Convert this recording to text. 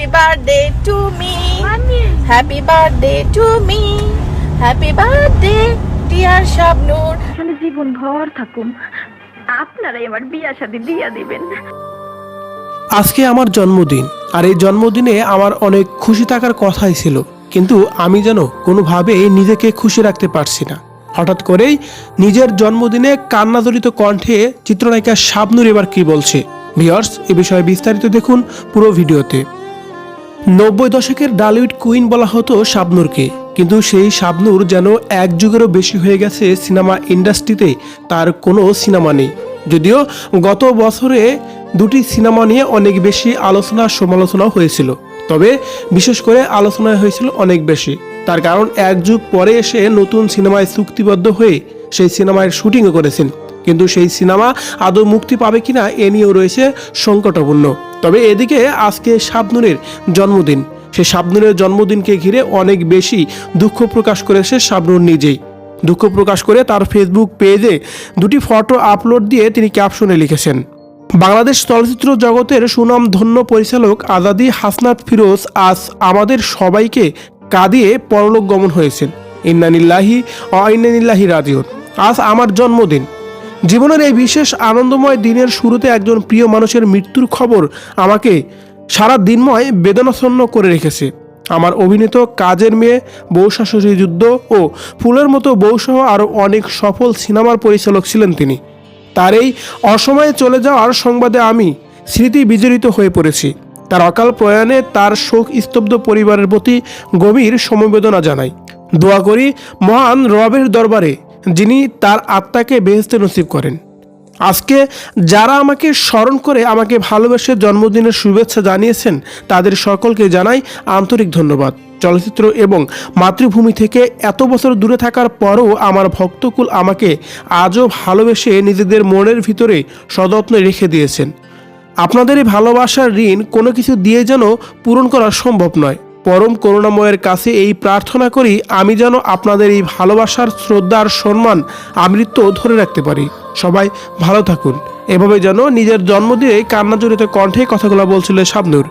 Happy birthday to me. Happy birthday to me. Happy birthday dear Shabnur. আমি জীবন ভর থাকুম, আপনারাই আমার বিয়া শাদী দিয়া দিবেন। আজকে আমার জন্মদিন, আর এই জন্মদিনে আমার অনেক খুশি থাকার কথাই ছিল, কিন্তু আমি যেন কোনোভাবেই নিজেকে খুশি রাখতে পারছি না। হঠাৎ করেই নিজের জন্মদিনে কান্নাজড়িত কণ্ঠে চিত্রনায়িকা শাবনূর এবার কি বলছে, ভিউয়ার্স এ বিষয়ে বিস্তারিত দেখুন পুরো ভিডিওতে। 90 দশকের ডালিউড কুইন বলা হতো শাবনূরকে, কিন্তু সেই শাবনূর যেন এক যুগেরও বেশি হয়ে গেছে সিনেমা ইন্ডাস্ট্রিতে তার কোনো সিনেমা নেই। যদিও গত বছরে দুটি সিনেমা নিয়ে অনেক বেশি আলোচনা সমালোচনাও হয়েছিল, তবে বিশেষ করে আলোচনায় হয়েছিল অনেক বেশি। তার কারণ এক যুগ পরে এসে নতুন সিনেমায় চুক্তিবদ্ধ হয়ে সেই সিনেমায় শুটিংও করেছেন, কিন্তু সেই সিনেমা আদৌ মুক্তি পাবে কিনা এ নিয়েও রয়েছে সংকটাপন্ন। তবে এদিকে আজকে শাবনূরের জন্মদিন, সেই শাবনূরের জন্মদিনকে ঘিরে অনেক বেশি দুঃখ প্রকাশ করেছে শাবনূর নিজেই। দুঃখ প্রকাশ করে তার ফেসবুক পেজে দুটি ফটো আপলোড দিয়ে তিনি ক্যাপশনে লিখেছেন, বাংলাদেশ চলচ্চিত্র জগতের সুনামধন্য পরিচালক আজাদী হাসনাত ফিরোজ আজ আমাদের সবাইকে কাঁদিয়ে পরলোক গমন হয়েছেন। ইন্না লিল্লাহি ওয়া ইন্না ইলাইহি রাজিউন। আজ আমার জন্মদিন। জীবনের এই বিশেষ আনন্দময় দিনের শুরুতে একজন প্রিয় মানুষের মৃত্যুর খবর আমাকে সারা দিনময় বেদনাচ্ছন্ন করে রেখেছে। আমার অভিনীত কাজের মেয়ে, বউ শাশুড়ি যুদ্ধ ও ফুলের মতো বউসহ আরও অনেক সফল সিনেমার পরিচালক ছিলেন তিনি। তার এই অসময়ে চলে যাওয়ার সংবাদে আমি স্মৃতি বিজড়িত হয়ে পড়েছি। তার অকাল প্রয়াণে তার শোক স্তব্ধ পরিবারের প্রতি গভীর সমবেদনা জানাই। দোয়া করি মহান রবের দরবারে যিনি তার আত্মাকে বেহেশতে নসিব করেন। আজকে যারা আমাকে স্মরণ করে আমাকে ভালোবেসে জন্মদিনের শুভেচ্ছা জানিয়েছেন তাদের সকলকে জানাই আন্তরিক ধন্যবাদ। চলচ্চিত্র এবং মাতৃভূমি থেকে এত বছর দূরে থাকার পরও আমার ভক্তকুল আমাকে আজও ভালোবেসে নিজেদের মনের ভিতরে সযত্নে রেখে দিয়েছেন। আপনাদের এই ভালোবাসার ঋণ কোনো কিছু দিয়ে যেন পূরণ করা সম্ভব নয়। পরম করুণাময়ের কাছে এই প্রার্থনা করি আমি যেন আপনাদের এই ভালোবাসার শ্রদ্ধা আর সম্মান আমৃত্য ধরে রাখতে পারি। সবাই ভালো থাকুন। এভাবে যেন নিজের জন্মদিনে কান্নাজড়িত কণ্ঠে কথাগুলো বলছিল শাবনূর।